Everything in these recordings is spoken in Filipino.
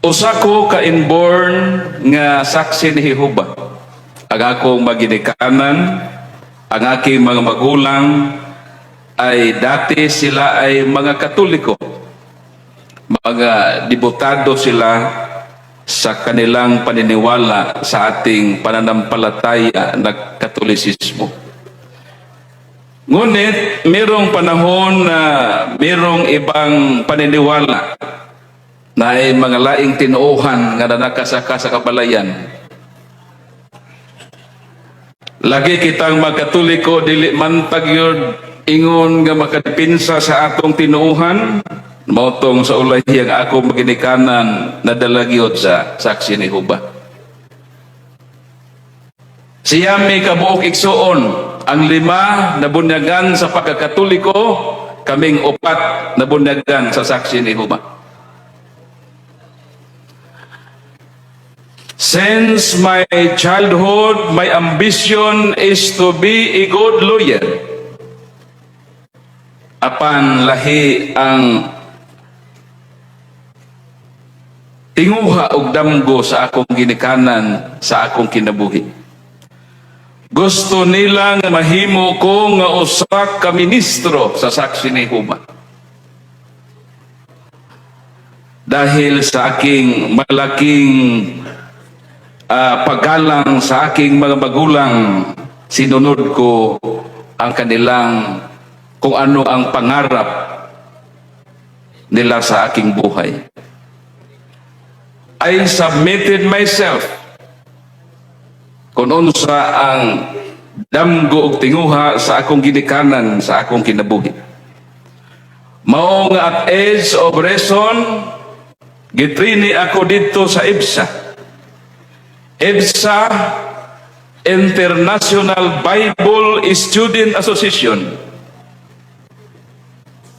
Usa ko ka inborn nga saksi ni Jehova. Ang akong maginikanan, ang aking mga magulang ay dati sila ay mga Katoliko. Mga debutado sila sa kanilang paniniwala sa ating pananampalataya na Katolisismo. Ngunit mayroong panahon na mayroong ibang paniniwala na ay mga laing tinuuhan nga nanakasaka sa kabalayan. Lagi kitang magkatoliko, dili man tagyod ingon nga makadipinsa sa atong tinuuhan, mautong sa ulahi ang ako maginikanan na dalagyod sa saksi ni Jehova. Siya may kabuok igsuon, ang 5 na bunyagan sa pagkakatoliko, kaming 4 na bunyagan sa saksi ni Jehova. Since my childhood, my ambition is to be a good lawyer. Apan lahi ang tinguha og damgo sa akong ginikanan, sa akong kinabuhi. Gusto nila nga mahimo ko nga usa ka ministro sa saksi ni Jehova. Dahil sa aking malaking paggalang sa aking mga magulang, sinunod ko ang kanilang kung ano ang pangarap nila sa aking buhay. I submitted myself kung unsa ang damgo ug tinguha sa akong ginikanan, sa akong kinabuhi. Mao nga at age of reason, gitrini ako dito sa EBSA. EBSA, International Bible Student Association.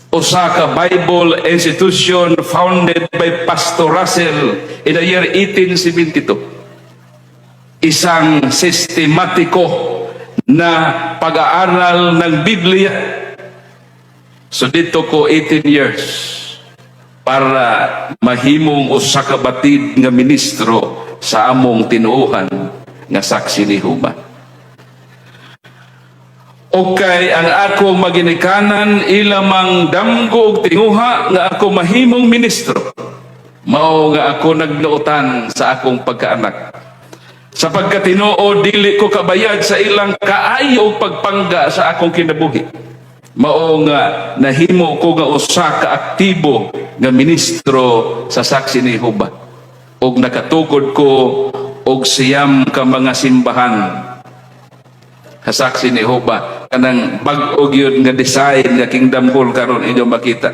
Usa ka Bible institution founded by Pastor Russell in the year 1872. Isang sistematiko na pag-aaral ng Biblia. So dito ko 18 years para mahimong usa ka batid nga ministro sa among tinuuhan nga saksi ni Jehova. Okay, ang akong maginikanan ilamang damgo og tinguha nga ako mahimong ministro. Mao nga ako nagnuotan sa akong pagkaanak. Sa pagkatinuod, dili ko kabayad sa ilang kaayo og pagpangga sa akong kinabuhi. Mao nga nahimo ko nga usa ka aktibo nga ministro sa saksi ni Jehova. Og nakatukod ko og siyam ka mga simbahan sa saksi ni Jehova, kanang bag-o gyud nga design nga Kingdom Hall karon inyo makita.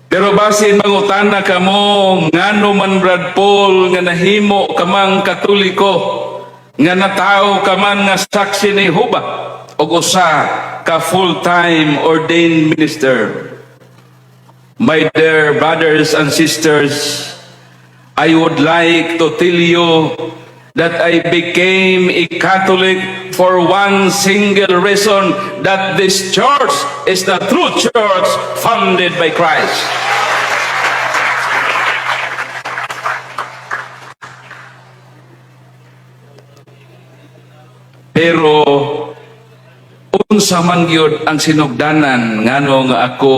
Pero basin mangutana kamo ngano man Brad Paul nga nahimo kamang Katoliko, nga natawo ka man nga saksi ni Jehova og usa ka full-time ordained minister. My dear brothers and sisters, I would like to tell you that I became a Catholic for one single reason, that this church is the true church founded by Christ. Pero unsa man gyud ang sinugdanan ngano nga ako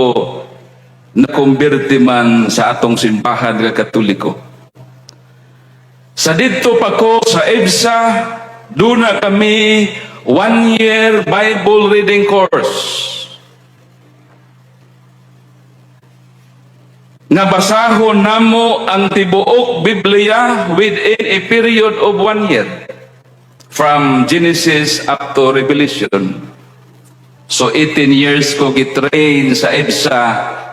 nakumbirti man sa atong simbahan nga Katoliko. Sa dito pa ko sa EBSA, doon na kami 1-year Bible reading course. Nabasahon namo ang tibuok Biblia within a period of 1 year. From Genesis up to Revelation. So 18 years ko gitrain sa EBSA,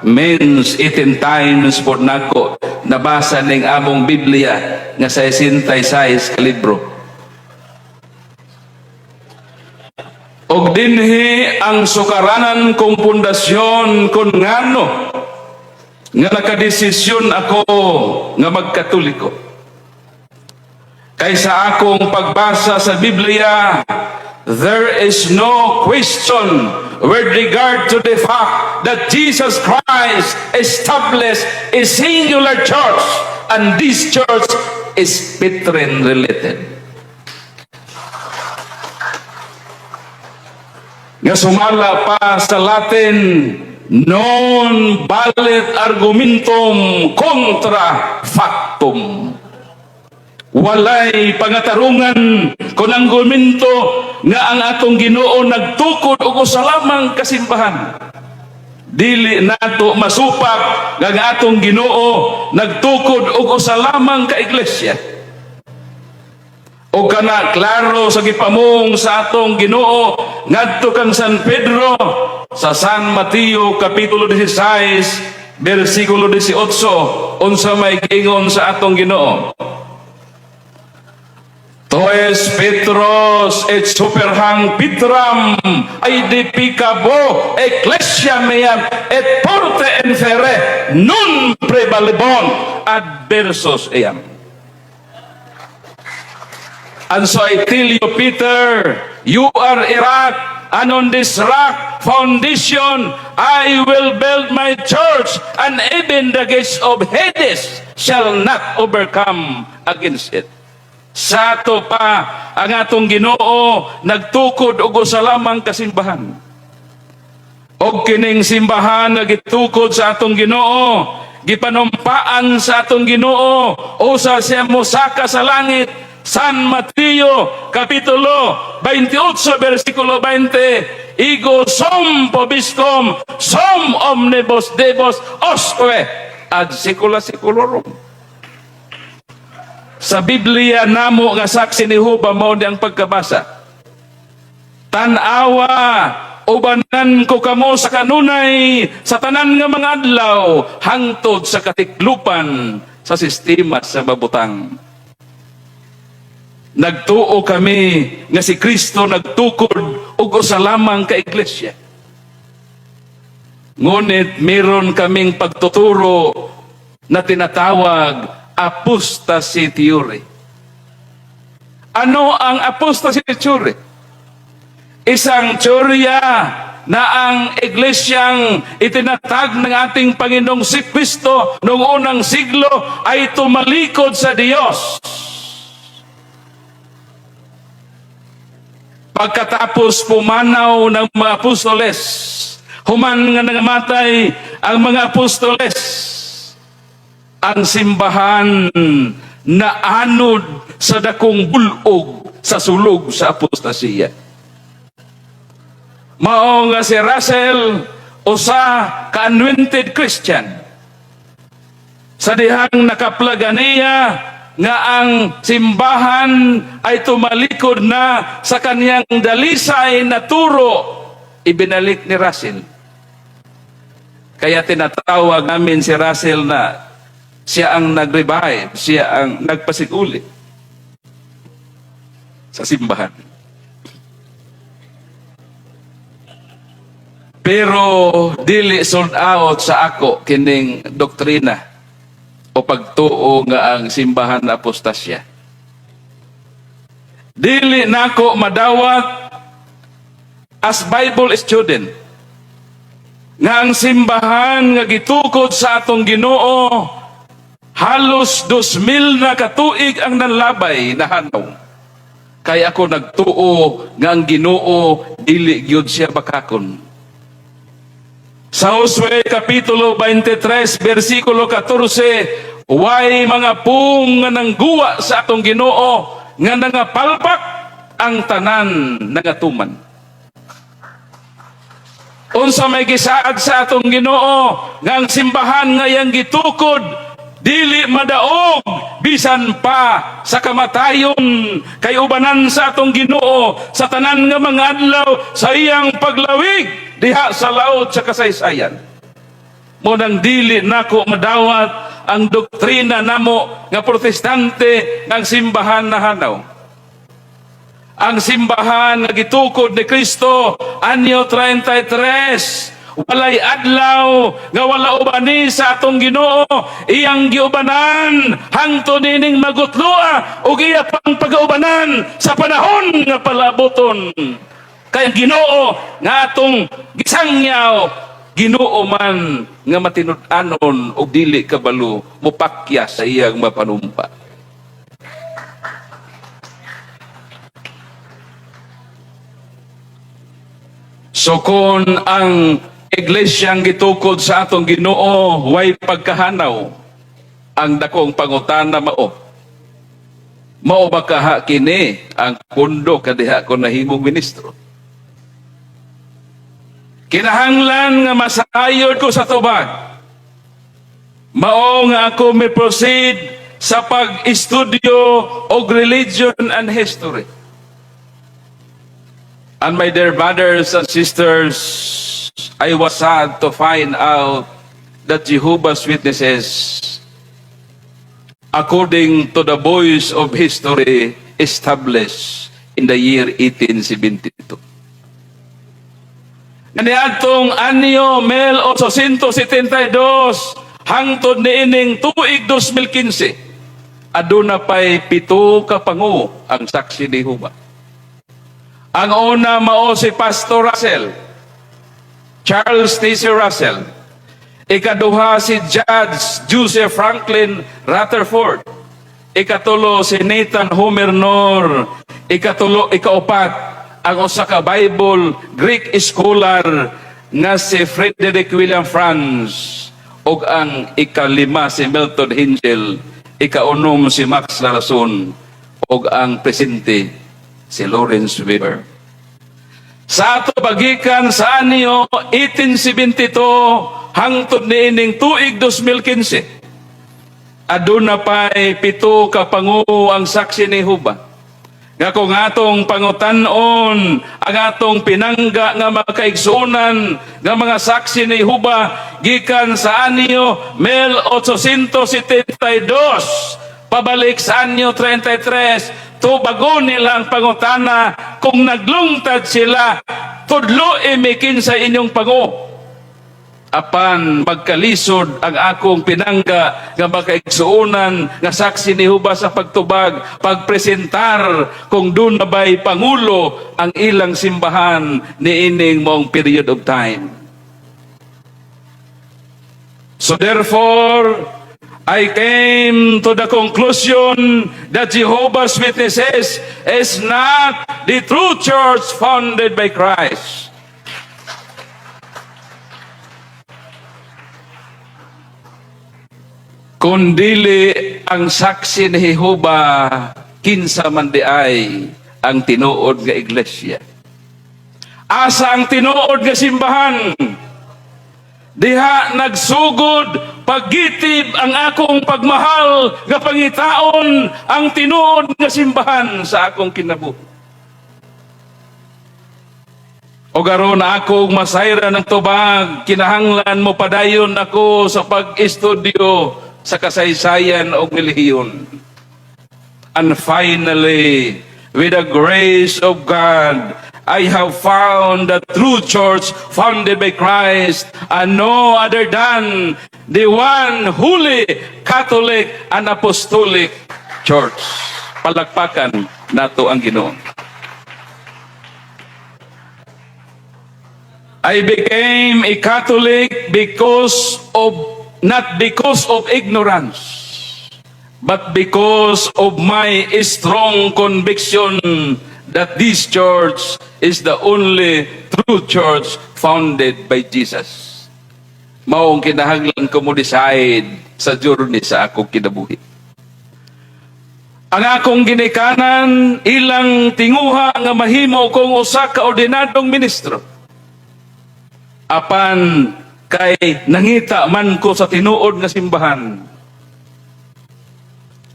means 18 times po nako nabasa ning among Biblia nga 66 ka libro. Og dinhi ang sukaranan kong pundasyon kung ngano nga nakadesisyon ako nga magkatoliko. Kaysa akong pagbasa sa Biblia, there is no question with regard to the fact that Jesus Christ established a singular church, and this church is Petrine related. Nga sumala pa sa Latin, non valet argumentum contra factum. Walay pangatarungan kung ang argumento nga ang atong Ginoo nagtukod og usa lamang kasimbahan. Dili nato masupak nga ang atong Ginoo nagtukod og usa lamang ka iglesia. O kana klaro sa gipamong sa atong Ginoo ngadto kang San Pedro sa San Mateo kapitulo 16 bersikulo 18 unsa may giingon sa atong Ginoo. Toes Petros et superhang Pitram aedipicabo ecclesia meam et porte infere non prevalebon adversos eam. And so I tell you, Peter, you are a rock, and on this rock foundation I will build my church, and even the gates of Hades shall not overcome against it. Sa ato pa ang atong Ginoo nagtukod og usa lamang kasimbahan. Og kining simbahan nga gitukod sa atong Ginoo, gipanumpaan sa atong Ginoo, usa siya mosaka sa langit. San Mateo kapitulo 28 versikulo 20, Igo som pobiscum som omnibus devos osque ad secula seculorum. Sa Biblia namo nga saksi ni Jehova mao ang pagkabasa. Tan-awa ubanan ko kamo sa kanunay sa tanan nga mga adlaw hangtod sa katiklupan sa sistema sa mabutang. Nagtuo kami nga si Kristo nagtukod og usa lamang ka iglesia. Ngunit meron kaming pagtuturo na tinatawag apostasy theory. Ano ang apostasy theory? Isang teorya na ang iglesyang itinatag ng ating Panginoong si Kristo noong unang siglo ay tumalikod sa Diyos. Pagkatapos pumanaw ng mga apostoles, human nga nangamatay ang mga apostoles, ang simbahan na anod sa dakong bulog sa sulog sa apostasiya. Mao nga si Russell, usa ka-anointed Christian, sa dihang nakaplaga niya nga ang simbahan ay tumalikod na sa kaniyang dalisay na turo, ibinalik ni Russell. Kaya tinatawag namin si Russell na siya ang nag-revive, siya ang nagpasiguli sa simbahan. Pero dili sold out sa ako kining doktrina o pagtuo nga ang simbahan na apostasya. Dili nako madawat as Bible student nga ang simbahan nga gitukod sa atong Ginoo halos 2,000 na katuig ang nanlabay na hanaw. Kaya ako nagtuo nga ang Ginoo dili gyud siya bakakon. Sa Josue kapitulo 23 bersikulo 14, way mga pung nga nangguwa sa atong Ginoo nga nangapalpak ang tanan nagatuman. Unsa may gisaad sa atong Ginoo nga ang simbahan nga yang gitukod dili madaog bisan pa sa kamatayon kay ubanan sa atong Ginoo sa tanan nga mga adlaw sa iyang paglawig diha sa laot sa kasaysayan. Mo nang dili nako madawat ang doktrina namo nga protestante ng simbahan na hanaw. Ang simbahan nga gitukod ni Kristo anyo 33, walay adlaw nga wala ubani sa atong Ginoo, iyang giubanan hangtod nining magutloa ug iya pang pagaubanan sa panahon nga palaboton. Kaya Ginoo nga atong gisangyaw, Ginoo man nga matinud-anon og dili kabalo mupakya sa iyang mapanumpa. So kung ang iglesyang gitukod sa atong Ginoo way pagkahanaw, ang dakong pangutana mao ba kaha kini ang pundo kadiha ko nahimong ministro? Kinahanglan nga masayod ko sa tubag. Mao nga ako may proceed sa pag-estudyo og religion and history. And my dear brothers and sisters, I was sad to find out that Jehovah's Witnesses, according to the voice of history, established in the year 1872. Kaniadtong anyo 1872 hangtod niining tuig 2015 aduna pay 7 ka pangu ang saksi ni Jehova. Ang una mao si Pastor Russell, Charles T.C. Russell. Ikaduha si Judge Joseph Franklin Rutherford. Ikatulo si Nathan Homer Nor. Ikaupat ang usa ka Bible Greek scholar nga si Frederick William Franz, ug ang ikalima si Milton Hingel, ikaunom si Max Larason, ug ang presente si Lawrence Weber. Sa ato pagikan sa anyo 1872 hangtod niining tuig 2015 aduna pay 7 ka pangu ang saksi ni Jehova. Nga kung atong pangutan-on ang atong pinangga nga makaigsunan nga mga saksi ni Jehova gikan sa anyo 1872 pabalik sa anyo 33 tubago nila ang pangutana kung naglungtad sila tudlo imikin sa inyong pangu. Apan magkalisod ang akong pinangga nga makaigsuunan nga saksi ni Jehova sa pagtubag, pagpresentar kung doon na ba'y pangulo ang ilang simbahan ni ining mong period of time. So therefore, I came to the conclusion that Jehovah's Witnesses is not the true church founded by Christ. Kundili ang saksi ni Jehova kinsa man di ay ang tinuod nga iglesia. Asa ang tinuod nga simbahan? Diha nagsugod paggitib ang akong pagmahal nga pangitaon ang tinuod nga simbahan sa akong kinabuhi. O garon akong masayra ng tubag, kinahanglan mo padayon ako sa pag-estudyo sa kasaysayan o relihiyon. And finally, with the grace of God, I have found the true church founded by Christ and no other than the one holy, Catholic, and Apostolic Church. Palakpakan nato ang Ginoo. I became a Catholic not because of ignorance, but because of my strong conviction that this church is the only true church founded by Jesus. Maong kinahanglan ko mo decide sa journey sa akong kinabuhi. Ang akong ginikanan, ilang tinguha nga mahimo kong usa ka ordinadong ministro. Apan kay nangita man ko sa tinuod nga simbahan.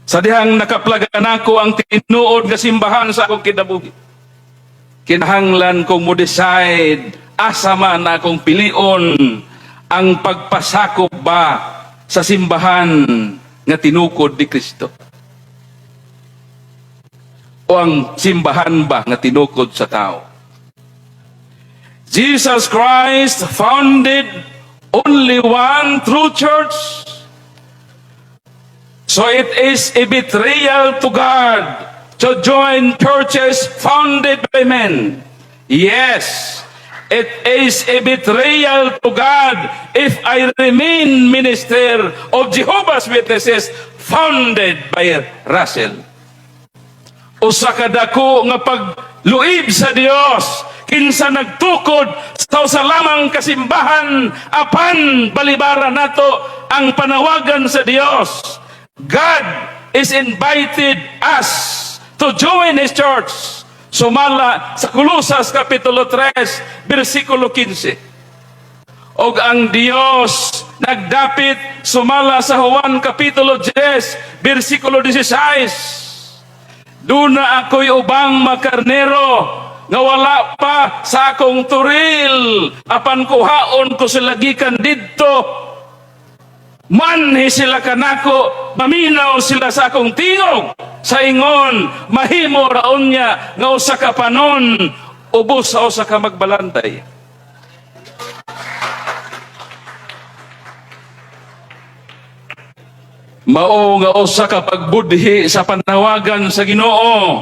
Sa dihang nakaplagan ako ang tinuod nga simbahan sa akong kinabuhi. Kinahanglan kong mo decide asa man akong pilion ang pagpasakop ba sa simbahan nga tinukod ni Kristo. O ang simbahan ba nga tinukod sa tao. Jesus Christ founded only one true church. So it is a betrayal to God to join churches founded by men. Yes, it is a betrayal to God if I remain minister of Jehovah's Witnesses founded by Russell. Usa ka dako nga pagluib sa Dios kinsa nagtukod sa lamang kasimbahan apan balibara nato ang panawagan sa Dios. God is invited us to join His church. Sumala sa Colosas Kapitulo 3, versikulo 15. Og ang Dios nagdapit sumala sa Juan Kapitulo 10, versikulo 16. Duna ako'y ubang makarnero nga wala pa sa akong turil apan kuhaon ko sila gikan didto. Manhi sila kanako, maminaw sila sa akong tingog. Sa ingon, mahimo raon niya nga usa ka panon, ubos sa usa ka magbalantay. Mao nga usa ka pagbudhi sa panawagan sa Ginoo,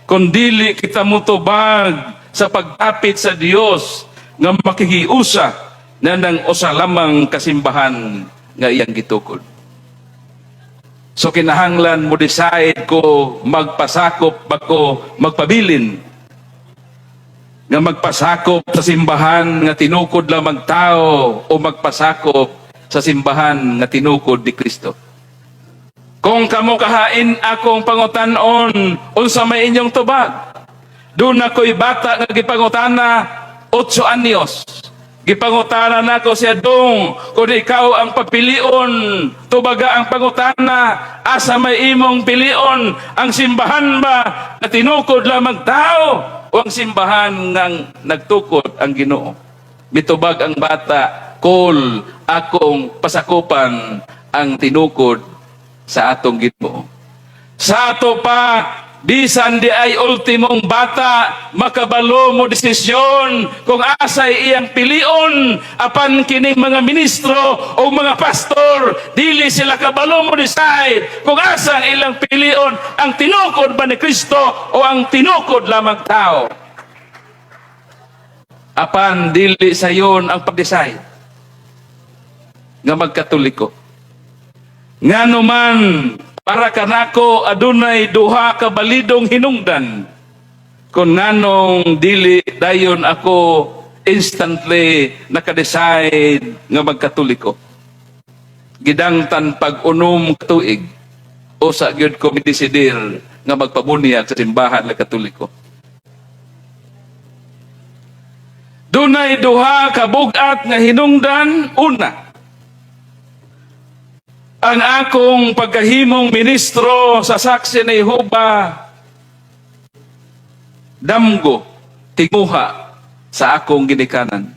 kun dili kita mutubag sa pagtapit sa Dios nga makikiusa na nang usa lamang kasimbahan nga iyang gitukod. So kinahanglan mo decide ko magpasakop bako magpabilin nga magpasakop sa simbahan nga tinukod lamang tao o magpasakop sa simbahan nga tinukod ni Kristo. Kung kamo kahain akong pangutan-on unsa may inyong tubag, doon ako'y bata nga gipangutana 8 anyos. Gipangutana nako siya dong, kung ikaw ang papilion, tubaga ang pangutana, asa may imong pilion, ang simbahan ba na tinukod lamang tao, o ang simbahan ng nagtukod ang Ginoo? Mitubag ang bata, kol akong pasakupan ang tinukod sa atong Ginoo. Sa ato pa, bisan di ay ultimong bata, makabalo mo desisyon kung asay iyang pilion, apan kining mga ministro o mga pastor, dili sila kabalo mo decide kung asa ang ilang pilion, ang tinukod ba ni Kristo o ang tinukod lamang tao. Apan dili sayon ang pag-decide nga magkatoliko. Ngano man para kanako adunay duha ka balidong hinungdan kung nganong dili dayon ako instantly naka-decide nga magkatoliko. Gidangtan pag-unom katuig o sa gyud ko midesidir nga magpabunyag sa simbahan nga katoliko. Dunay duha ka bugat nga hinungdan. Una, ang akong pagkahimong ministro sa Saksi ni Jehovah damgo tinguha sa akong ginikanan.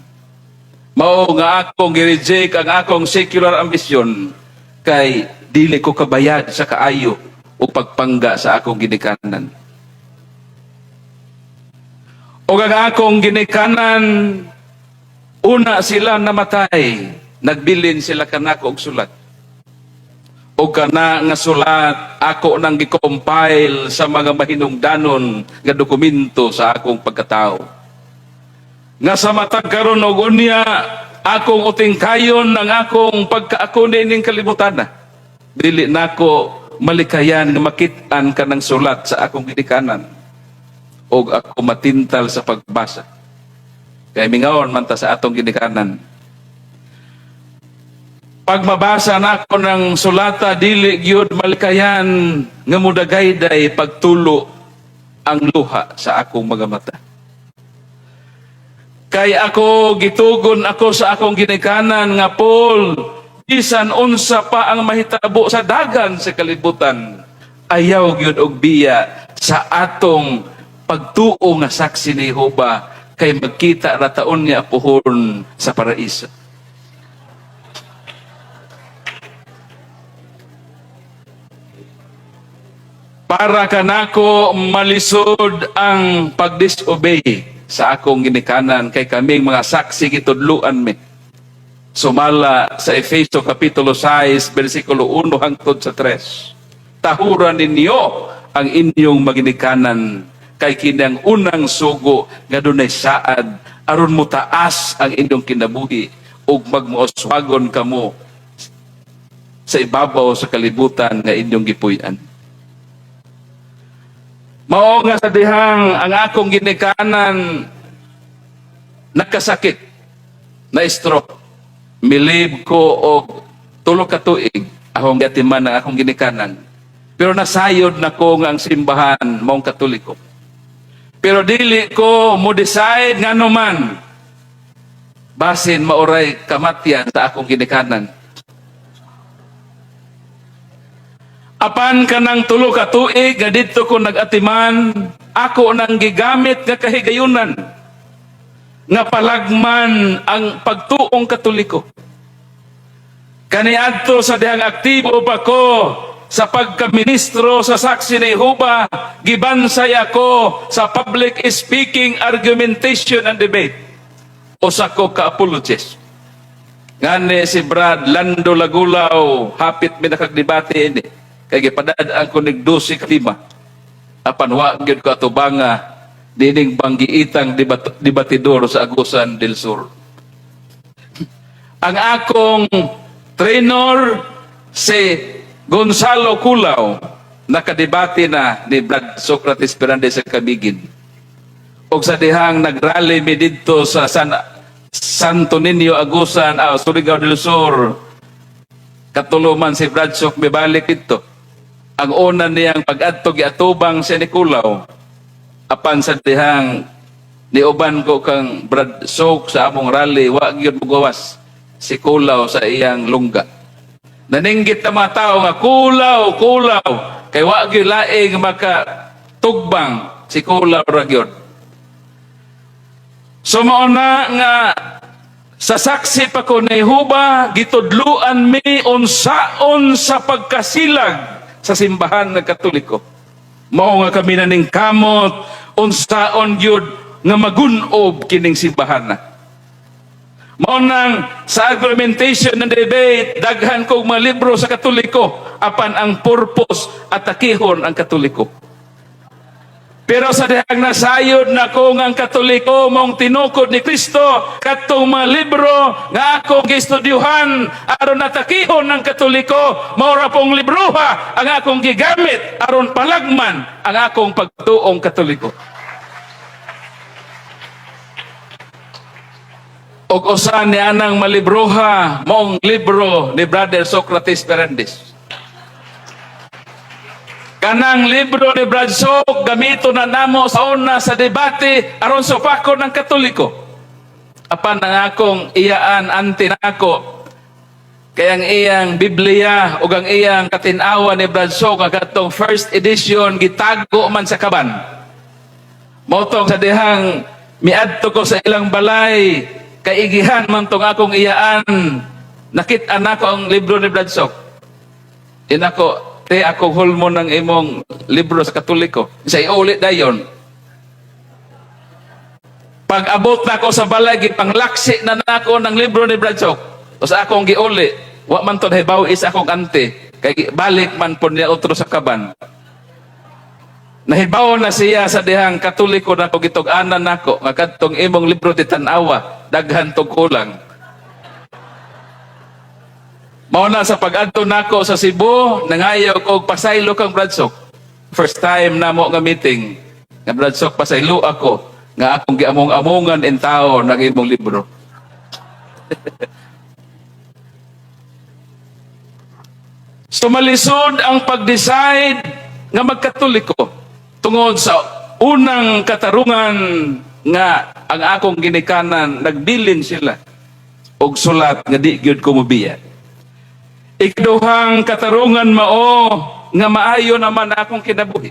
Mao nga akong gi-reject ang akong secular ambisyon kay dili ko kabayad sa kaayo o pagpangga sa akong ginikanan. O ang akong ginikanan, una sila namatay, nagbilin sila kanako og sulat. O kana nga sulat ako nang gi-compile sa mga mahinungdanon nga dokumento sa akong pagkatao. Nga sa matag karon og unya akong utingkayon ang akong pagkaako ning kalibutan. Dili nako malikayan nga makit-an kanang sulat sa akong ginikanan og ako matintal sa pagbasa. Kay mingaon man ta sa atong ginikanan. Pag mabasa na ako ng sulata, dili gyud malikayan nga mudagayday pagtulo ang luha sa akong mga mata. Kay ako, gitugon ako sa akong ginikanan nga Paul, bisan unsa pa ang mahitabo sa dagan sa kalibutan, ayaw gyud og biya sa atong pagtuo nga saksi ni Jehovah kay magkita ra taon niya puhon sa paraiso. Para kanako malisod ang pagdisobey sa akong ginikanan kay kaming mga saksi gitudluan mi. Sumala sa Efeso Kapitulo 6, versikulo 1 hangtod sa 3. Tahuran ninyo ang inyong maginikanan kay kinang unang sugo nga dunay saad aron mo taas ang inyong kinabuhi ug magmuoswagon kamo sa ibabaw sa kalibutan nga inyong gipuy-an. Mao nga sa dihang ang akong ginikanan nakasakit na stroke. Milib ko og 3 ka tuig akong gatiman ang akong ginikanan. Pero nasayod na ko nga ang simbahan maong Katoliko. Pero dili ko mo decide nga naman basin mauray kamatyan sa akong ginikanan. Apan kanang 3 ka tuig nga dito ko nagatiman, ako nang gigamit nga kahigayunan nga palagman ang pagtuong Katoliko. Kaniadto sa dihang aktibo pa ko sa pagkaministro sa Saksi ni Jehova, gibansay ako sa public speaking, argumentation and debate. Usa ko ka apologist. Ngani si Brad Lando Lagulaw, hapit mi nakagdebate ini. Kay gipadadaan ko nig 12 ka lima. Apan wa gyud ko atubanga dining banggiitang debatidor sa Agusan del Sur. Ang akong trainer si Gonzalo Culao nakadebate na ni Brad Socrates Fernandez sa Camiguin. Og sa dihang nagrally mi didto sa Santo Niño Agusan, Surigao del Sur, katuluman si Brad Soc mibalik dito. Ang una niyang pag-adto giatubang si Nicolao, apan sa dihang niuban ko kang Brad Soc sa among rally, wa gyud mugawas si Culao sa iyang lungga. Naninggit ang mga tao nga Culao, kay wa gyud laing makatugbang si Culao ra gyud. So mao na nga sa saksi pa ko ni Jehova, gitudluan mi unsaon sa pagkasilag sa simbahan ng Katoliko. Mao nga kami naning kamot unsaon gyud nga magunob kining simbahan na. Mao nang sa argumentation and debate daghan kog mga libro sa Katoliko apan ang purpose atakihon ang Katoliko. Pero sa dihang nasayod na ko nga ang Katoliko mong tinukod ni Kristo katong mga libro nga akong gistudyuhan aron natakihon ng Katoliko, maura pong libroha ang akong gigamit aron palagman ang akong pagtuong Katoliko. Og usa ni anang malibroha mong libro ni Brother Socrates Fernandez. Kanang libro ni Brad Soc gamito na namo sa una sa debate aron sa pako ng Katoliko. Apan ang akong iyaan anti nako kay ang iyang Biblia ug ang iyang katin-awa ni Brad Soc katong first edition gitago man sa kaban. Motong sa dihang miadto ko sa ilang balay kay igihan man tong akong iyaan, nakit-an nako ang libro ni Brad Soc. Inako te ako hulmo ng imong libro sa Katoliko. Sa iulit dayon. Pag abot na ako sa balay, gipanglaksi na nako ng libro ni Brad Soc. O sa akong giuli, wa man to hibaw is akong ante. Kay balik man po niya otro sa kaban. Nahibaw na siya sa dihang Katoliko na ko gitug-anan nako nga kadtong imong libro ti tan-awa, daghan tog kulang. Mao na sa pag-adto nako sa Cebu, nangayo ko pasaylo kang Brad Soc. First time na mo nga meeting, nga Brad Soc pasaylo ako, nga akong giamong-amongan in tao ng imong libro. So malisod ang pag-decide nga magkatoliko tungod sa unang katarungan nga ang akong ginikanan, nagbilin sila og sulat nga di gyud ko mobiya. Ikaduhang katarungan mao nga maayo naman akong kinabuhi.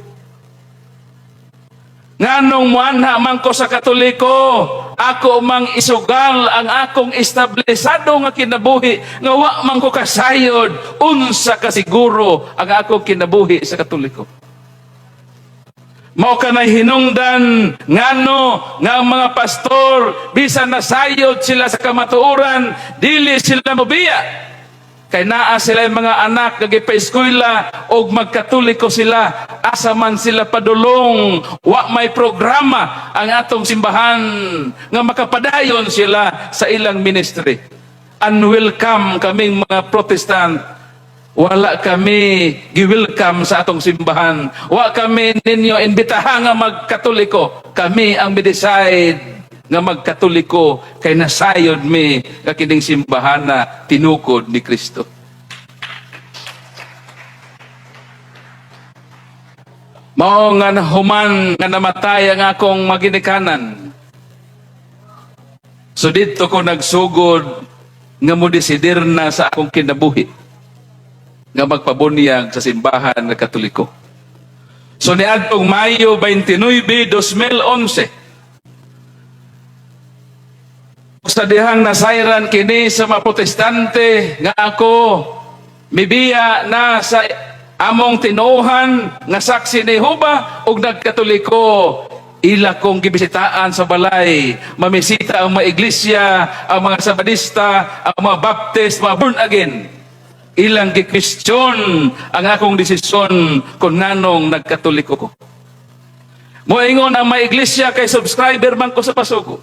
Nganong muanha man ko sa Katoliko, ako mang isugal ang akong establisado nga kinabuhi, nga wa man ko kasayod, unsa kasiguro ang akong kinabuhi sa Katoliko. Mao ka na hinungdan ngano nga ang mga pastor bisan nasayod sila sa kamatuoran, dili sila mobiya. Kay naa sila yung mga anak nagpa-eskwela o magkatoliko sila, asa man sila padulong, wa may programa ang atong simbahan nga makapadayon sila sa ilang ministry. Unwelcome kaming mga Protestant. Wala kami gi-welcome sa atong simbahan. Wa kami ninyo imbitahan nga magkatoliko. Kami ang decide nga magkatoliko kay nasayod mi kakining simbahan na tinukod ni Kristo. Mao nga human nga namatay ang akong maginikanan. So dito ko nagsugod nga modesidir na sa akong kinabuhi nga magpabunyag sa simbahan na Katoliko. So niadtong Mayo 29, 2011, sa dihang nasayran kini sa mga Protestante nga ako mibiya na sa among tinuhan nga saksi ni Jehova ug nagkatoliko, ila kong gibisitaan sa balay, mamisita ang mga iglesia, ang mga Sabadista, ang mga Baptist, mga born again. Ilang gi-question ang akong desisyon kung nganong nagkatoliko ko. Moingon ang mga iglesia kay subscriber man ko sa Pasugo.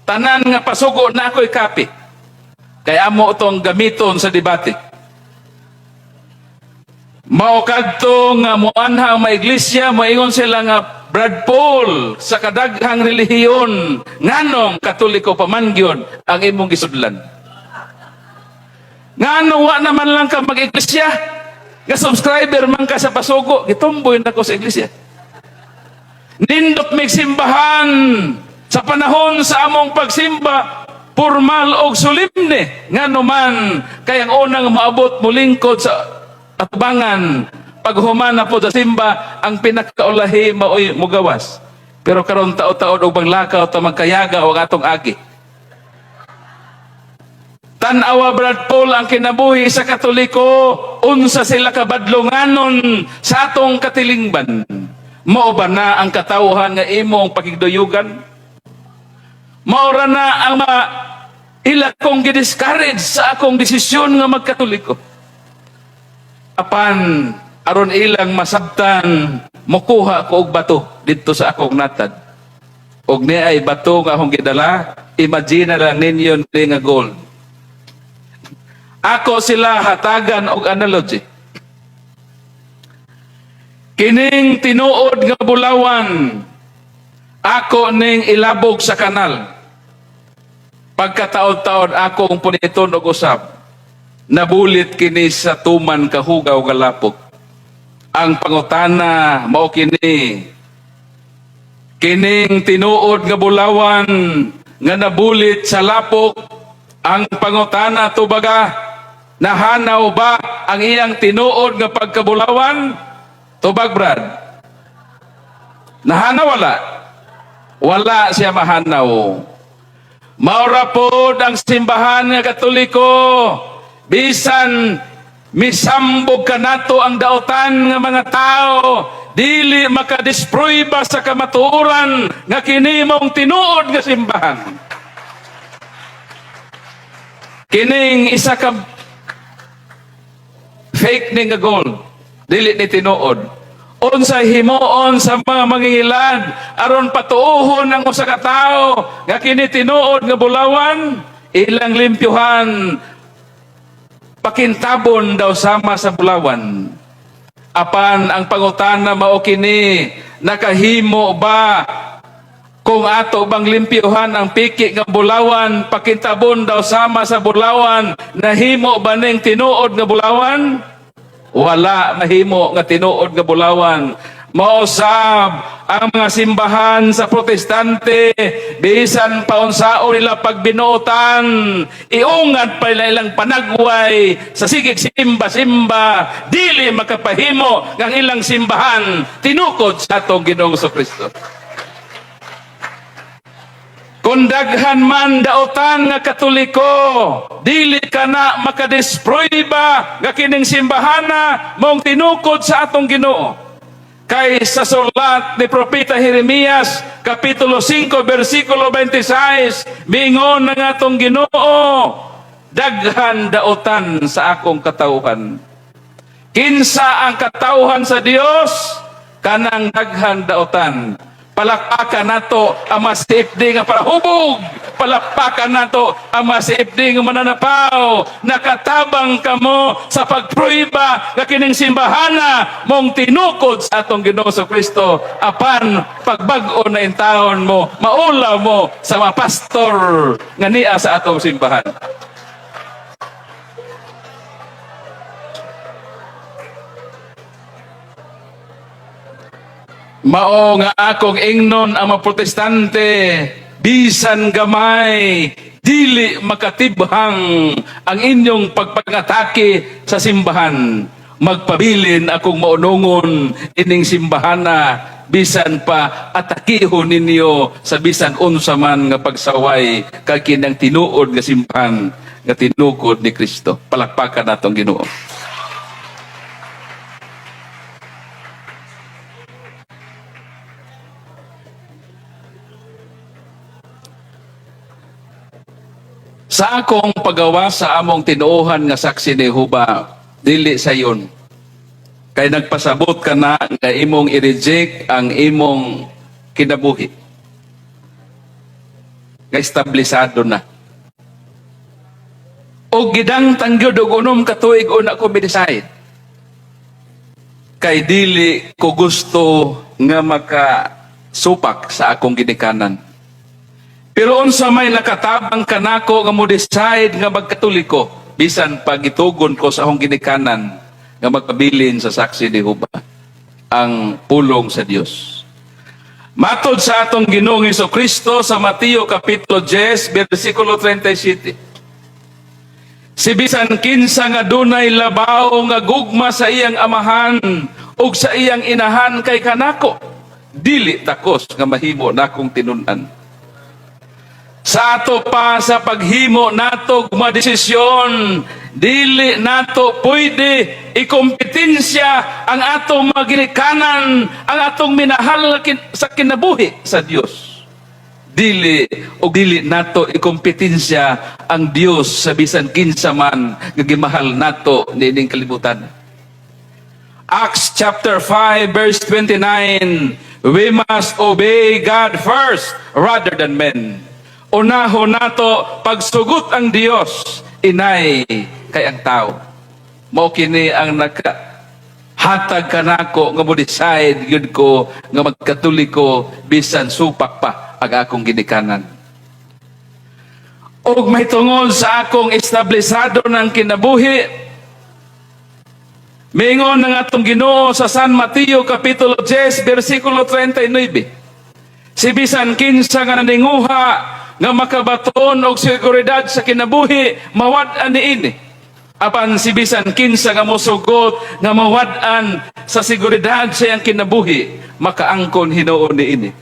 Tanan nga Pasugo na ako'y kapi. Kaya amo itong gamiton sa debate. Maukadto nga muanha ang mga iglesia, moingon sila nga Brad Paul sa kadaghang relihiyon, nganong Katoliko pamanggyon ang imong gisudlan. Nganong wa naman lang ka mag-iglesia, nga subscriber man ka sa Pasugo, gitumboy na ko sa iglesia. Nindot may simbahan, sa panahon sa among pagsimba, formal o solemne, nga naman, kayang unang maabot mo lingkod sa atubangan, pag humana po sa simba, ang pinakaulahi maoy mugawas. Pero karon tao-taon o banglakaw, ta magkayaga o atong agi. Tanawa Brad Paul ang kinabuhi sa Katoliko, unsa sila kabadlonganon sa atong katilingban. Mao ba na ang katawhan nga imong pakigduyugan? Maura na ang mga ila kong gidiscourage sa akong desisyon nga magkatoliko. Apan, aron ilang masabtan, mukuha ko og bato dito sa akong natad. Og ni ay bato nga akong gidala, imagine na lang ninyo ni nga gold. Ako sila hatagan og analogy. Kining tinuod nga bulawan, ako ning ilabog sa kanal. Pagkataon-taon akong puniton og usab, nabulit kini sa tuman kahugaw galapok. Ang pangutana mao kini, kining tinuod nga bulawan nga nabulit sa lapok, ang pangutana tubaga, nahanaw ba ang iyang tinuod nga pagkabulawan? Tubag Brad, nahanaw wala? Wala siya mahanaw. Maura po ang simbahan nga Katoliko, bisan misambog ka nato ang dautan nga mga tao, dili makadisproy ba sa kamatuoran nga kinimong tinuod nga simbahan. Kining isa ka fake ni nga gold, dili ni tinuod. Unsay himuon sa mga mangingilad aron patuuhon ang usa ka tawo nga kini tinuod nga bulawan, ilang limpyuhan pakintabon daw sama sa bulawan. Apan ang pangutana mao kini, nakahimo ba kung ato bang limpyuhan ang piki nga bulawan, pakintabon daw sama sa bulawan, nahimo ba ning tinuod nga bulawan? Wala mahimo nga tinuod nga bulawan. Mausab ang mga simbahan sa Protestante, bisan paunsaon nila pagbinuotan, iungat pa nila ilang panagway sa sigig simba-simba, dili makapahimo ng ilang simbahan tinukod sa atong Ginoong Kristo. Kung daghan man dautan nga Katoliko, dili ka na makadestroy ba nga kining simbahana mong tinukod sa atong Ginoo. Kay sa sulat ni Propeta Jeremias, Kapitulo 5, versikulo 26, miingon ng atong Ginoo, daghan daotan sa akong katawhan. Kinsa ang katawhan sa Dios? Kanang daghan daotan. Palakpakan nato ang masipdi nga parahubog. Palakpakan nato ang masipdi nga mananapaw. Nakatabang kamo sa pagpruiba nga kining simbahana mong tinukod sa atong Ginoo sa Kristo. Apan pagbag-o na intawon mo, maulaw mo sa mga pastor nga niya sa atong simbahan. Mao nga akong ingnon ang mga protestante, bisan gamay, dili makatibhang ang inyong pagpangatake sa simbahan. Magpabilin akong maunungon ining simbahana, bisan pa atakihon ninyo sa bisan unsa man nga pagsaway kay kinang tinuod nga simbahan nga tinukod ni Kristo. Palakpakan natong Ginoo. Sa akong pagawa sa among tinuohan nga saksi ni Jehova, dili sayon. Kay nagpasabot ka na nga imong i-reject ang imong kinabuhi. Nga establisado na. O gidang tanggod og unom ka tuig una ko decide. Kay dili ko gusto nga makasupak sa akong ginikanan. Pero unsa may nakatabang kanako nga mo decide nga magkatoliko, bisan pagitugon ko sa akong ginikanan nga magpabilin sa saksi ni Jehova ang pulong sa Dios. Matod sa atong Ginoong Hesukristo sa Mateo kapitulo 10 bersikulo 37. Si bisan kinsa nga dunay labaw nga gugma sa iyang amahan ug sa iyang inahan kay kanako, dili takos nga mahimo nakong tinun-an. Sa ato pa sa paghimo nato mga desisyon, dili nato pwede ikompetensya ang atong mga ginikanan, ang atong minahal sa kinabuhi sa Dios. Dili nato ikompetensya ang Dios sa bisan kinsa man nga gimahal nato niining kalibutan. Acts chapter 5 verse 29, we must obey God first rather than men. Unahon nato pagsugot ang Dios, inay kay ang tao. Mao kini ang nakahatag kanako nga mo decide gyud ko nga magkatoliko bisan supak pa ang akong ginikanan. Og may tungod sa akong establisado ng kinabuhi, mingon ng atong Ginoo sa San Mateo kapitulo 10 bersikulo 39. Si bisan kinsa nga naninguha nga makabaton og seguridad sa kinabuhi, mawad-an niini. Apan si bisan kinsa nga mosugot nga mawad-an sa seguridad sa iyang kinabuhi, makaangkon hinuon niini.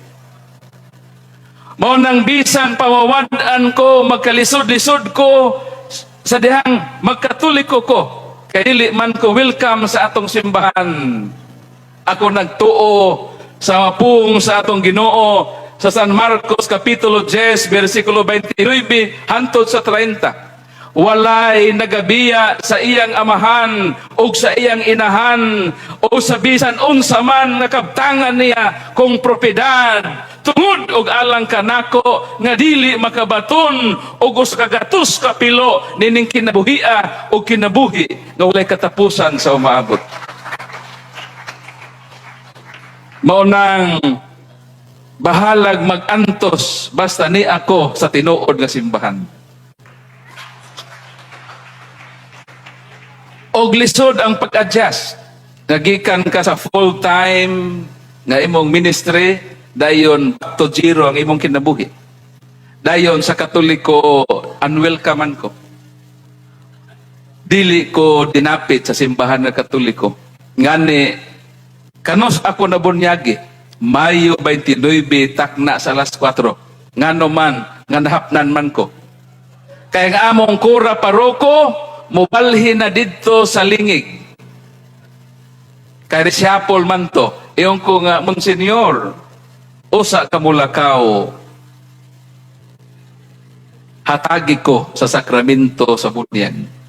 Mao nang bisan pamawad-an ko, magkalisod-lisod ko sa dihang magkatoliko ko, kay dili man ko welcome sa atong simbahan. Ako nagtuo sa mapung sa atong Ginoo sa San Marcos kapitulo 10 bersikulo 29 hantod sa 30. Walay nagabiya sa iyang amahan o sa iyang inahan o sa bisan unsa man nakabtangan niya kung propiedad tungod og alang kanako nga dili makabaton og usa ka gatos ka pilo nining kinabuhia o kinabuhi nga walay katapusan sa umaabot. Mao nang bahalag mag-antos basta ni ako sa tinuod nga simbahan. Og lisod ang pag-adjust. Nagikan ka sa full-time nga imong ministry, dayon back to zero ang imong kinabuhi. Dayon sa Katoliko, unwelcome ko. Dili ko dinapit sa simbahan nga Katoliko. Ngani, kanos ako nabunyagi. Mayo 29, takna sa alas 4. Ngano man, nga nahapnan man ko. Kaya nga among kura paroko, mubalhin na dito sa lingig. Kaya siapol man to. Iyon ko nga, Monsenyor, usa ka mulakaw. hatagi ko sa sakramento sa bunyag.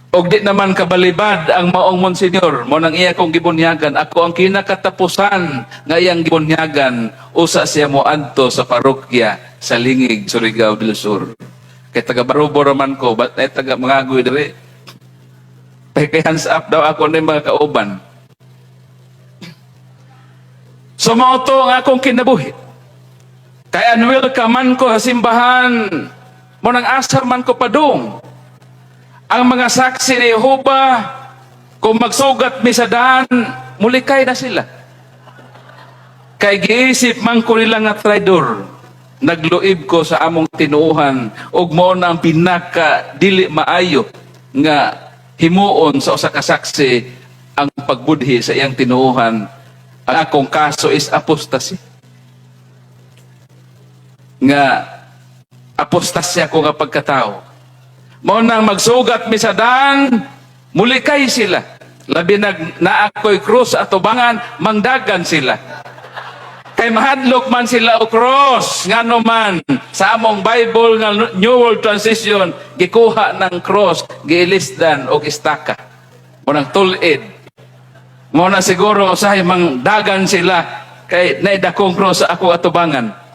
Og di naman kabalibad ang maong Monsenyor, mo nang iya kong gibunyagan, ako ang kinakatapusan nga iyang gibunyagan, usa siya mo adto sa parokya sa Lingig, Surigao del Sur. Kay taga Barubo raman ko, ba't ay taga Mangagoy dire? Kay hands up daw ako ng mga kauban. So mao to ang akong kinabuhi. Kay unwelcome man ko sa simbahan, mo nang asa man ko padung. Ang mga saksi ni Jehovah, kung magsugat mi sa daan, mulikay na sila. Kay giisip man ko nila nga traidor, nagluib ko sa among tinuuhan, ug mao na ang pinaka dili maayo nga himuon sa usa ka saksi ang pagbudhi sa iyang tinuuhan. Ang akong kaso is apostasy. Nga apostasya ko nga pagkatao. Mao nang magsugat mi sa daan, mulikay sila. Labi na ako'y krus at tubangan, mangdagan sila. Kay mahadlok man sila o cross, ngano man sa among Bible nga New World Transition, gikuha ng cross, giilisdan o istaka. Mo nang tulid. Mo na siguro usahay mangdagan sila kay naidakong cross sa ako atubangan.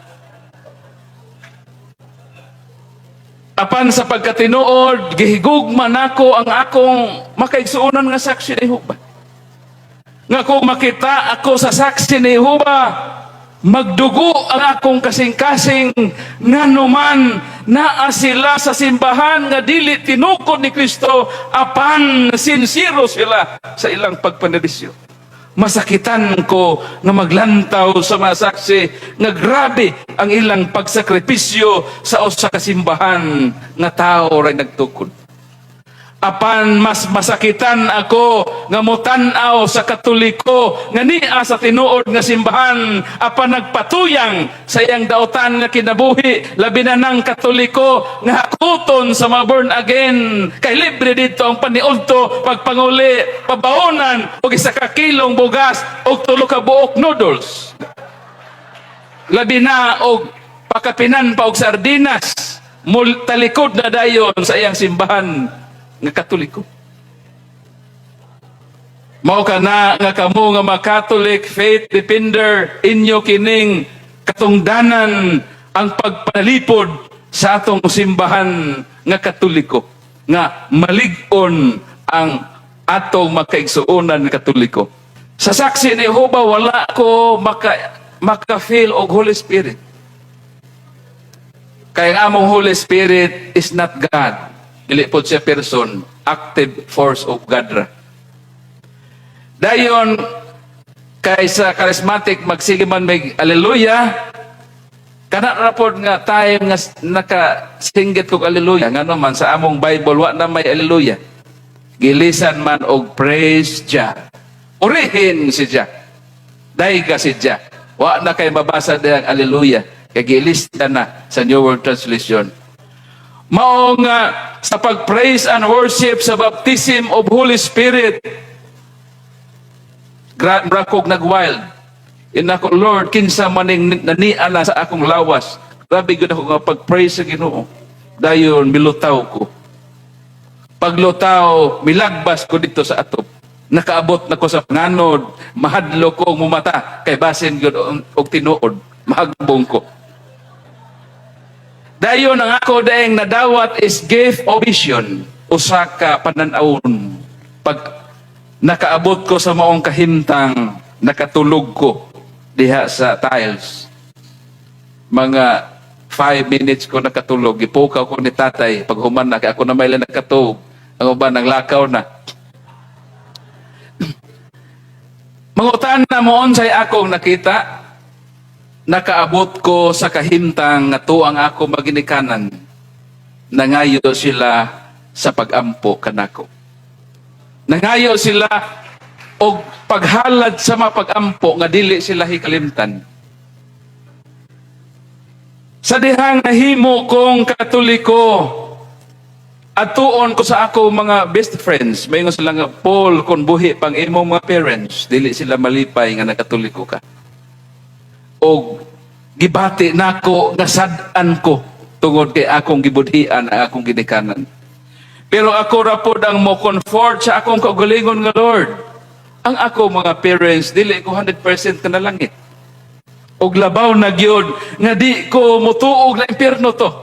Apan sa pagkatinuod, gihigugma nako ang akong makaigsuonan nga saksi ni Jehovah. Nga kung makita ako sa saksi ni Jehovah, magdugo ang akong kasing-kasing nga numan naa sila sa simbahan nga dili tinukod ni Kristo, apan sinsiro sila sa ilang pagpanadisyo. Masakitan ko nga maglantaw sa mga saksi nga grabe ang ilang pagsakripisyo sa usa ka simbahan nga tao ray nagtukod. Apan mas masakitan ako nga mutan-aw sa Katoliko nga niya sa tinuod nga simbahan, apan nagpatuyang sa iyang daotan nga kinabuhi, labi na ng Katoliko nga hakuton sa mga born again. Kay libre dito ang paniudto, pagpanguli, pabaonan og isa ka kilong bugas og 3 ka buok noodles. Labi na og pakapinan pa og sardinas, talikod na dayon sa iyang simbahan nga Katoliko. Mao ka na nga kamo nga mga Catholic faith defender, inyo kining katungdanan ang pagpalipod sa atong simbahan nga Katoliko, nga malig-on ang atong makaigsuonan nga Katoliko. Sa saksi ni Jehovah wala ko maka-feel og Holy Spirit. Kaya ang among Holy Spirit is not God. Dili po siya person, active force of God ra. Dayon, kaysa charismatic, magsige man may alleluia, kana ra pod nga time nga nakasinggit kog alleluia, nga naman sa among Bible, wa na may alleluia. Gilisan man og praise Jah. Urihin si Jah. Daiga si Jah. Wa na kay mabasa diyang alleluia. Kay gilista na sa New World Translation. Mao nga sa pag-praise and worship sa baptism of Holy Spirit, brakog nag-wild. Inako, Lord, kinsa maning naniala sa akong lawas. Grabe gud ako nga pag-praise sa Ginoo. Dayon milutaw ko. Paglutaw, milagbas ko dito sa atop. Nakaabot na ko sa panganod, mahadlo ko mumata, kay basin gud og tinuod, mahagbong ko. Dayon ang ako daeng nadawat is gift of vision, usa ka panan-awon. Pag nakaabot ko sa maong kahimtang, nakatulog ko diha sa tiles. Mga 5 minutes ko nakatulog, gipukaw ko ni tatay, pag human na, ako na may lang nakatulog, ang uban naglakaw na. Mangutan na moon say akong nakita, nakaabot ko sa kahimtang nga tuang ako maginikanan, nangayo sila sa pagampo kanako. Nangayo sila og paghalad sa mga pagampo nga dili sila hikalimtan. Sa dihang nahimo kong Katoliko, atuon ko sa ako mga best friends, mayon sila nga, Paul, kung buhi pang imong mga parents, dili sila malipay nga nagkatoliko ka. O gibati nako nga sad-an ko tungod kay akong gibudhian ang akong ginikanan. Pero ako ra pod ang mo comfort sa akong kaugalingon nga Lord. Ang ako mga parents dili ko 100% ka na langit. Og labaw na gyud nga di ko motuog na impierno to.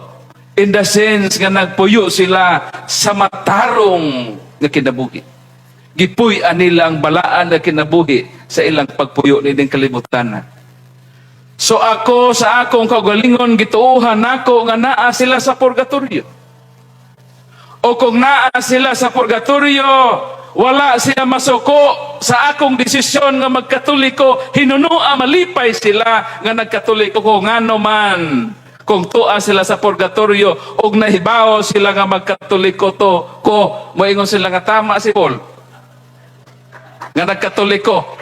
In the sense nga nagpuyo sila sa matarong nga kinabuhi. Gipuy-an nila ang balaan na kinabuhi sa ilang pagpuyo nining kalibutan. So ako sa akong kaugalingon gituohan nako nga naa sila sa purgatorio. O kung naa sila sa purgatorio, wala siya masuko sa akong desisyon nga magkatoliko, hinunua malipay sila nga nagkatoliko ko ngano man. Kung tuwa sila sa purgatorio og nahibaw sila nga magkatoliko to ko moingon sila nga tama si Paul nga nagkatoliko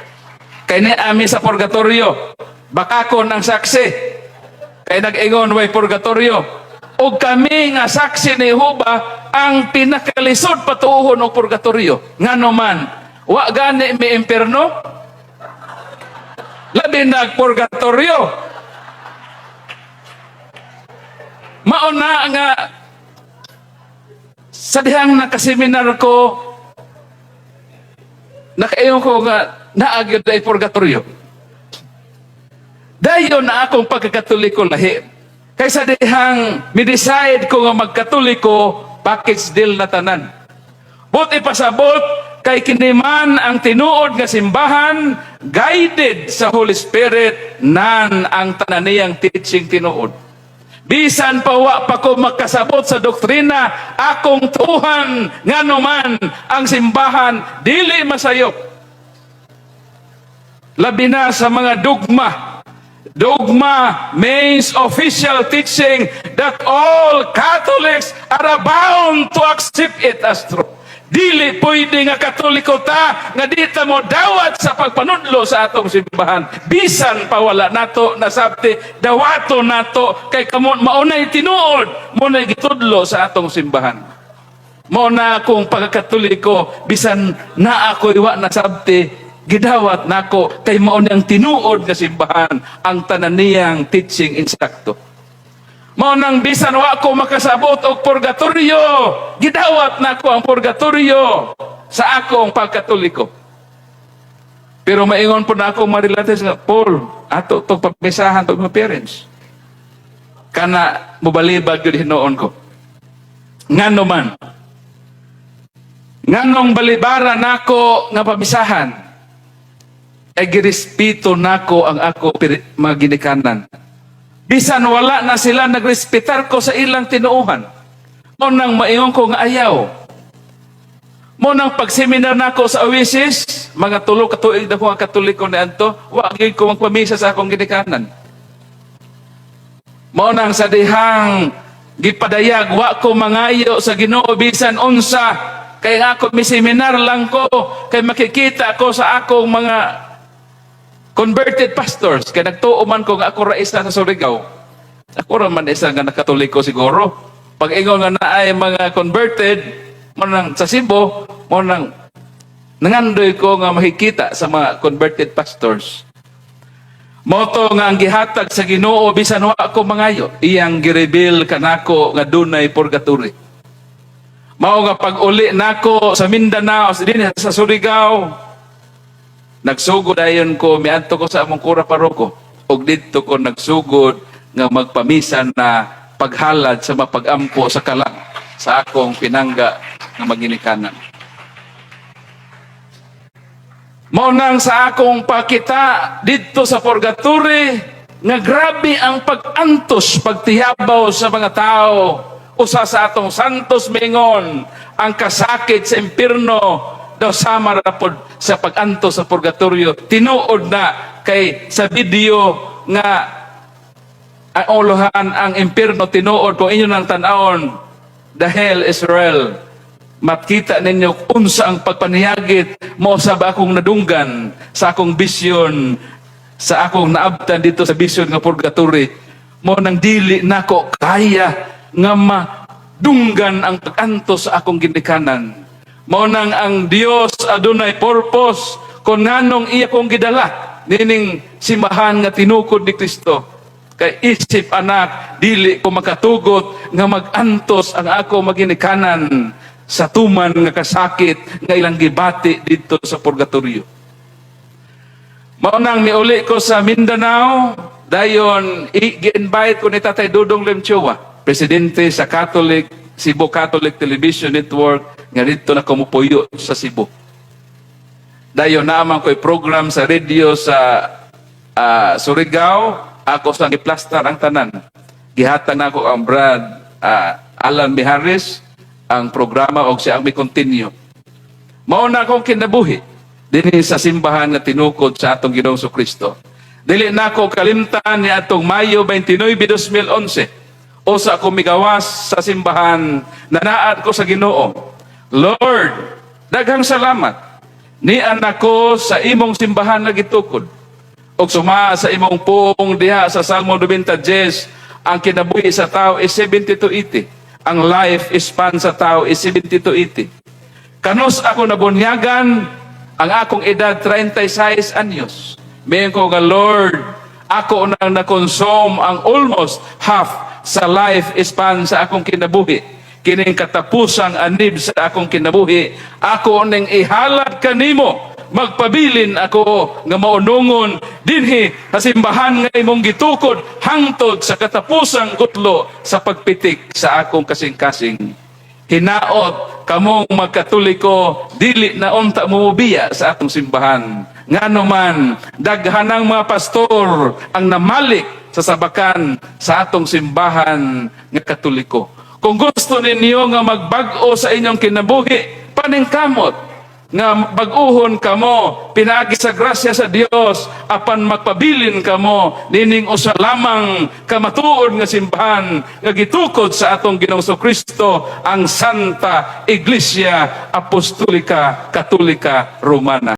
kay ni ami sa purgatorio bakakon ang saksi kay nag-ingon way purgatorio og kami nga saksi ni Jehova ang pinakalisod patuhon og purgatorio ngano man wa gani may impierno labi nag purgatorio. Mauna nga sa dihang nakaseminar ko nakaiyon ko nga naagyo na purgatorio. Dayon na akong pagkakatoliko lahi. Kaysa dihang mi-decide ko nga magkatoliko, package deal na tanan. Buti pasabot kay kiniman ang tinuod nga simbahan guided sa Holy Spirit nan ang tanan niyang teaching tinuod. Bisan pa wa pa ko makasabot sa doktrina, akong tuhan nga naman ang simbahan, dili masayop. Labi na sa mga dogma. Dogma means official teaching that all Catholics are bound to accept it as true. Dili pwede nga katoliko ta nga di ta mo dawat sa pagpanudlo sa atong simbahan. Bisan pa wala nato nasabti dawato nato kay kamo maunay tinuod mo na gitudlo sa atong simbahan. Mao na akong pagkatoliko bisan na ako iwa nasabti gidawat nako kay mao ang tinuod nga simbahan ang tanan niyang teaching insakto. Mao nang bisan wa ko makasabot og purgatorio, gidawat nako ang purgatorio sa akong pagkatoliko. Pero maingon po na ako marilates nga, Paul, ato tong pagmisahan tong mga parents. Kana mobalibag yun hinoon ko. Ngano man. Nganong balibara nako nga pamisahan, ay girespeto nako ang ako mga ginikanan. Bisan wala na sila nagrespetar ko sa ilang tinuuhan. Mo nang maingon ko nga ayaw. Mo nang pagseminar nako sa Oasis, mga tulo ka tuig na ko ang katoliko na anto, wa gyud ko magpamisa sa akong ginikanan. Mo nang sa dihang gipadayag wa ko mangayo sa Ginoo bisan unsa kay ako mi seminar lang ko kay makikita ko sa akong mga converted pastors, kaya nagtuo man ko nga ako ra isa sa Surigao. Ako ra man isa nga nakatoliko siguro. Pag ingon nga naay mga converted, mo nang sa Cebu, mo nang nangandoy ko nga makikita sa mga converted pastors. Moto nga ang gihatag sa Ginoo bisan wa ako mangayo, iyang gireveal kanako nga dunay purgatory. Mao nga pag-uli nako sa Mindanao, dinhi sa Surigao, nagsugod ayon ko, miadto ko sa among kura paroko. Og dito ko nagsugod nga magpamisa na paghalad sa mapag-ampo sa kalang sa akong pinangga nga maginikanan. Mao nang sa akong pakita dito sa purgatory nga grabe ang pag-antos, pagtiyabaw sa mga tao. Usa sa atong santos mingon ang kasakit sa impierno daw sama ra pod sa pag-anto sa purgatorio. Tinuod na kay sa video nga ang uluhan ang impierno tinuod kung inyo nang tan-awon the hell is real. Makita ninyo unsa ang pagpanihagit mo sa akong nadunggan sa akong vision sa akong naabtan dito sa vision nga purgatory. Mo nang dili nako kaya nga madunggan ang pag-anto sa akong ginikanan. Mao nang ang Dios adunay purpose kung nganong iya kong gidala nining simbahan nga tinukod ni Kristo. Kay isip anak, dili ko makatugot nga magantos ang ako maginikanan sa tuman nga kasakit nga ilang gibati dito sa purgatorio. Maunang miuli ko sa Mindanao, dayon i-invite ko ni Tatay Dudong Lemchua, presidente sa Cebu Catholic Television Network, nga dito na kumupuyo sa Cebu. Dayon naman ko'y program sa radio sa Surigao, ako sa giplastar ang tanan. Gihatag na ako ang Brad Alan Mihares, ang programa o siya ang may continue. Mauna akong kinabuhi din sa simbahan na tinukod sa atong Ginoong Kristo. Dili na ako kalimtan ni atong Mayo 29, 2011 o sa ako migawas sa simbahan na naat ko sa Ginoo. Lord, daghang salamat ni anak ko sa imong simbahan na gitukod. O suma sa imong puong diha sa Salmo 90:10, ang kinabuhi sa tao is 70 to 80. Ang life span sa tao is 70 to 80. Kanos ako nabunyagan, ang akong edad 36 anyos. Mayon ko nga, Lord, ako nang na-consume ang almost half sa life span sa akong kinabuhi. Kining katapusang anib sa akong kinabuhi, ako nang ihalad kanimo. Magpabilin ako nga maunungon dinhi sa simbahan nga imong gitukod hangtod sa katapusang gutlo sa pagpitik sa akong kasing-kasing. Hinaot kamong magkatoliko dili na unta mubiya sa atong simbahan. Ngano man daghanang mga pastor ang namalik sa sabakan sa atong simbahan nga katoliko. Kung gusto ninyo nga magbag-o sa inyong kinabuhi, paningkamot nga baguhon kamo, pinaagi sa grasya sa Dios, apan magpabilin kamo, nining usa lamang kamatuod nga simbahan, nga gitukod sa atong Ginoong Kristo, ang Santa Iglesia Apostolika Katolika Romana.